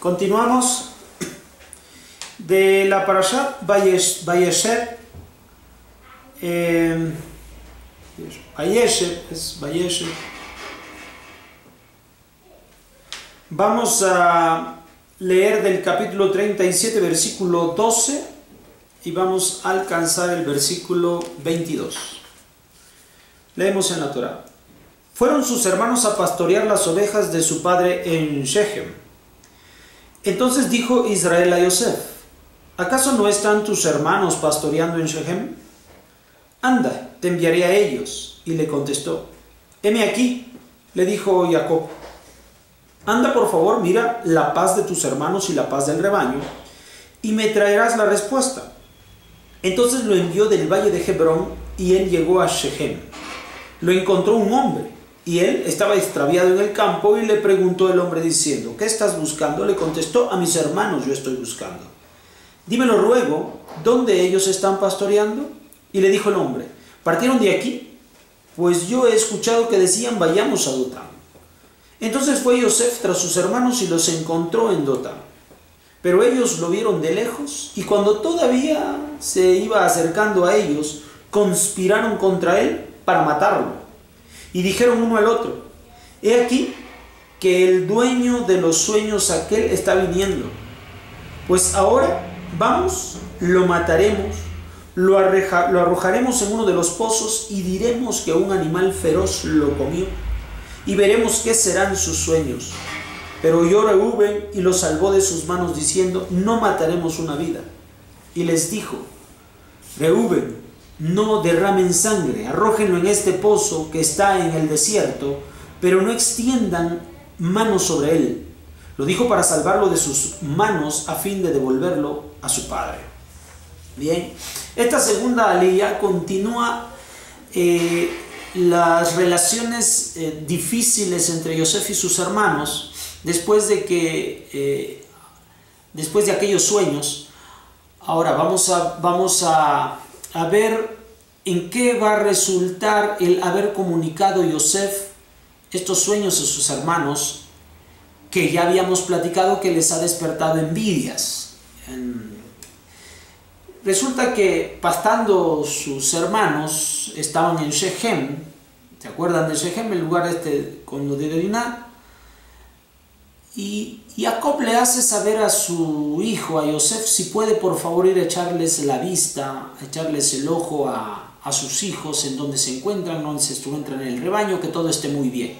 Continuamos de la Parashat Vayeshev. Vayeshev. Vamos a leer del capítulo 37, versículo 12, y vamos a alcanzar el versículo 22. Leemos en la Torá. Fueron sus hermanos a pastorear las ovejas de su padre en Shechem. Entonces dijo Israel a Yosef: ¿acaso no están tus hermanos pastoreando en Shechem? Anda, te enviaré a ellos. Y le contestó: heme aquí, le dijo Jacob. Anda, por favor, mira la paz de tus hermanos y la paz del rebaño, y me traerás la respuesta. Entonces lo envió del valle de Hebrón, y él llegó a Shechem. Lo encontró un hombre, y él estaba extraviado en el campo, y le preguntó el hombre diciendo: ¿qué estás buscando? Le contestó: a mis hermanos yo estoy buscando. Dímelo ruego, ¿dónde ellos están pastoreando? Y le dijo el hombre: ¿partieron de aquí? Pues yo he escuchado que decían: vayamos a Dotán. Entonces fue Yosef tras sus hermanos y los encontró en Dotán. Pero ellos lo vieron de lejos, y cuando todavía se iba acercando a ellos, conspiraron contra él para matarlo. Y dijeron uno al otro: he aquí que el dueño de los sueños aquel está viniendo. Pues ahora vamos, lo mataremos, lo arrojaremos en uno de los pozos y diremos que un animal feroz lo comió, y veremos qué serán sus sueños. Pero oyó Reuben y lo salvó de sus manos diciendo: no mataremos una vida. Y les dijo: Reuben, no derramen sangre, arrójenlo en este pozo que está en el desierto, pero no extiendan manos sobre él. Lo dijo para salvarlo de sus manos a fin de devolverlo a su padre. Bien, esta segunda aliyá continúa las relaciones difíciles entre Yosef y sus hermanos después de aquellos sueños. Ahora vamos a ver en qué va a resultar el haber comunicado Yosef estos sueños a sus hermanos, que ya habíamos platicado que les ha despertado envidias. Resulta que pastando sus hermanos estaban en Shechem. ¿Se acuerdan de Shechem? El lugar con lo de Diná. Y Jacob le hace saber a su hijo, a Yosef, si puede por favor ir a echarles la vista, a echarles el ojo a sus hijos, en donde se encuentran, donde se encuentran en el rebaño, que todo esté muy bien.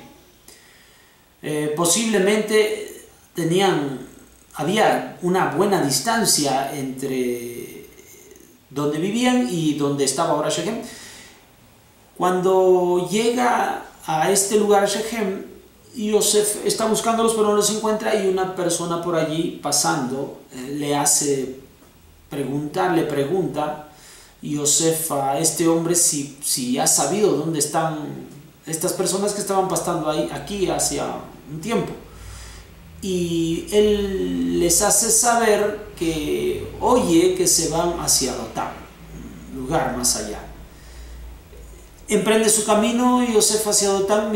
Posiblemente había una buena distancia entre donde vivían y donde estaba ahora Shechem. Cuando llega a este lugar Shechem, Yosef está buscándolos pero no los encuentra, y una persona por allí pasando le pregunta Yosef a este hombre si ha sabido dónde están estas personas que estaban pastando aquí hacía un tiempo. Y él les hace saber que oye que se van hacia Dotán, un lugar más allá. Emprende su camino Yosef hacia Dotán.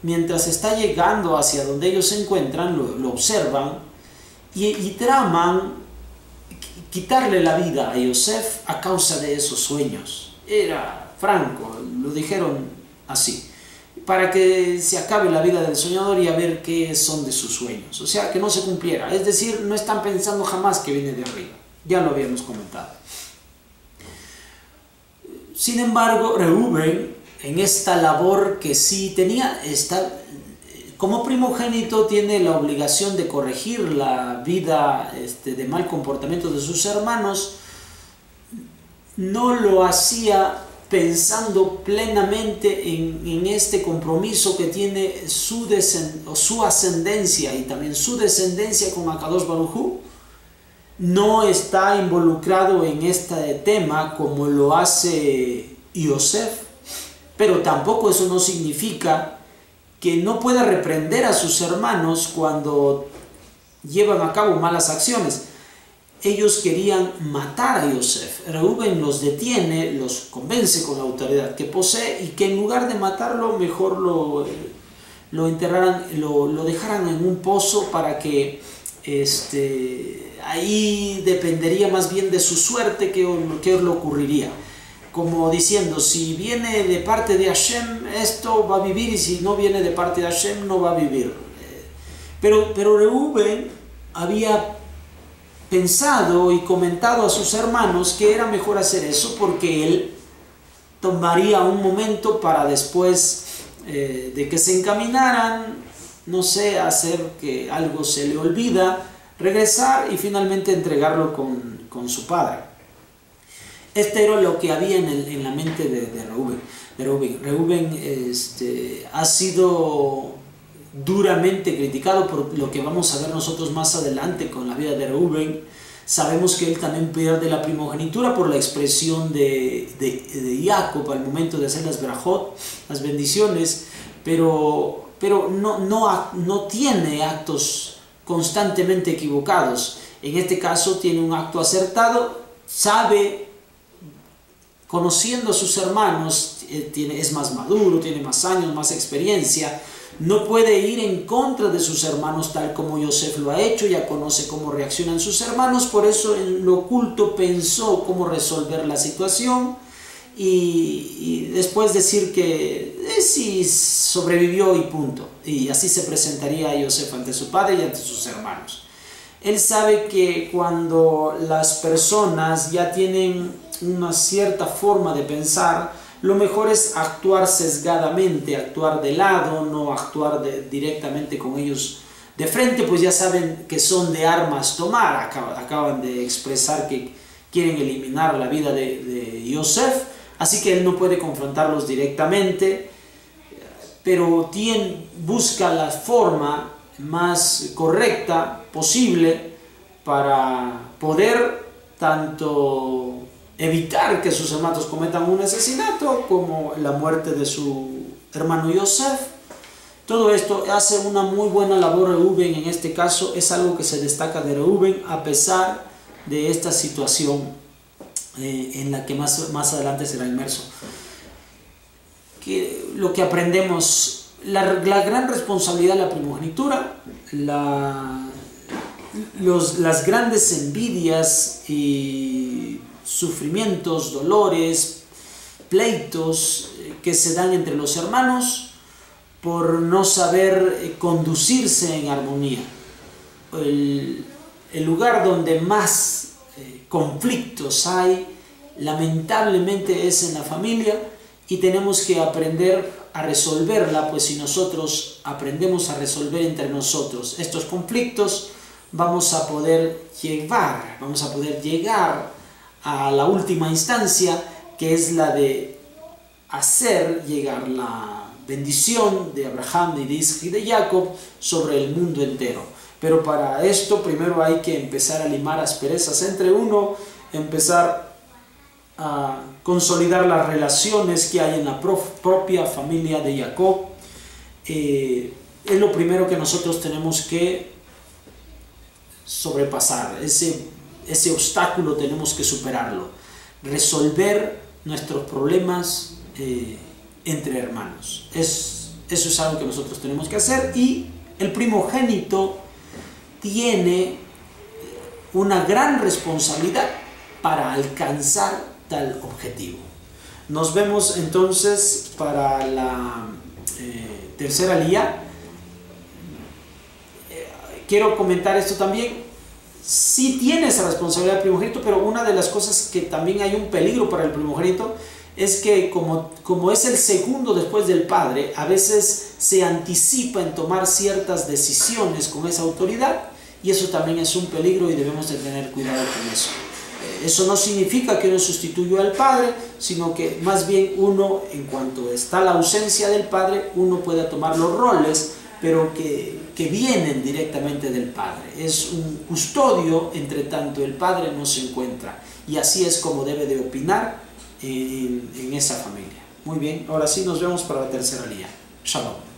Mientras está llegando hacia donde ellos se encuentran, lo observan y traman quitarle la vida a Yosef a causa de esos sueños. Era franco, lo dijeron así, para que se acabe la vida del soñador y a ver qué son de sus sueños, o sea, que no se cumpliera. Es decir, no están pensando jamás que viene de arriba, ya lo habíamos comentado. Sin embargo, Reuben, en esta labor que sí tenía, como primogénito, tiene la obligación de corregir la vida de mal comportamiento de sus hermanos. No lo hacía pensando plenamente en este compromiso que tiene su ascendencia y también su descendencia con Akadosh Baruj Hu. No está involucrado en este tema como lo hace Yosef, pero tampoco eso no significa que no pueda reprender a sus hermanos cuando llevan a cabo malas acciones. Ellos querían matar a Yosef. Reuben los detiene, los convence con la autoridad que posee, y que en lugar de matarlo, mejor lo enterraran, lo dejaran en un pozo para que ahí dependería más bien de su suerte que le ocurriría. Como diciendo, si viene de parte de Hashem, esto va a vivir, y si no viene de parte de Hashem, no va a vivir. Pero Reuben había pensado y comentado a sus hermanos que era mejor hacer eso, porque él tomaría un momento para después de que se encaminaran, no sé, hacer que algo se le olvida, regresar y finalmente entregarlo con su padre. Este era lo que había en la mente de Reuben. Reuben ha sido duramente criticado por lo que vamos a ver nosotros más adelante con la vida de Reuben. Sabemos que él también pierde la primogenitura por la expresión de Jacob al momento de hacer las brajot, las bendiciones, pero no tiene actos constantemente equivocados. En este caso tiene un acto acertado, sabe, conociendo a sus hermanos, es más maduro, tiene más años, más experiencia, no puede ir en contra de sus hermanos tal como Yosef lo ha hecho, ya conoce cómo reaccionan sus hermanos, por eso en lo oculto pensó cómo resolver la situación y después decir que sí sobrevivió y punto. Y así se presentaría a Yosef ante su padre y ante sus hermanos. Él sabe que cuando las personas ya tienen una cierta forma de pensar, lo mejor es actuar sesgadamente, actuar de lado, no actuar directamente con ellos de frente, pues ya saben que son de armas tomar. Acaban de expresar que quieren eliminar la vida de Yosef, así que él no puede confrontarlos directamente, pero busca la forma más correcta posible para poder tanto evitar que sus hermanos cometan un asesinato como la muerte de su hermano Yosef. Todo esto hace una muy buena labor Reuben. En este caso es algo que se destaca de Reuben a pesar de esta situación en la que más adelante será inmerso. Lo que aprendemos, la gran responsabilidad de la primogenitura, las grandes envidias y sufrimientos, dolores, pleitos que se dan entre los hermanos por no saber conducirse en armonía. El lugar donde más conflictos hay, lamentablemente, es en la familia, y tenemos que aprender a resolverla, pues si nosotros aprendemos a resolver entre nosotros estos conflictos, vamos a poder llegar a la última instancia, que es la de hacer llegar la bendición de Abraham y de Isaac y de Jacob sobre el mundo entero. Pero para esto primero hay que empezar a limar asperezas entre uno, empezar a consolidar las relaciones que hay en la propia familia de Jacob. Es lo primero que nosotros tenemos que sobrepasar. Ese obstáculo tenemos que superarlo, resolver nuestros problemas entre hermanos. Eso es algo que nosotros tenemos que hacer, y el primogénito tiene una gran responsabilidad para alcanzar tal objetivo. Nos vemos entonces para la tercera aliyá. Quiero comentar esto también. Sí tiene esa responsabilidad el primogénito, pero una de las cosas que también hay un peligro para el primogénito es que como es el segundo después del padre, a veces se anticipa en tomar ciertas decisiones con esa autoridad, y eso también es un peligro y debemos de tener cuidado con eso. Eso no significa que uno sustituyó al padre, sino que más bien uno, en cuanto está la ausencia del padre, uno puede tomar los roles, pero que vienen directamente del padre. Es un custodio entre tanto el padre no se encuentra, y así es como debe de opinar en esa familia. Muy bien, ahora sí nos vemos para la tercera aliyá. Shalom.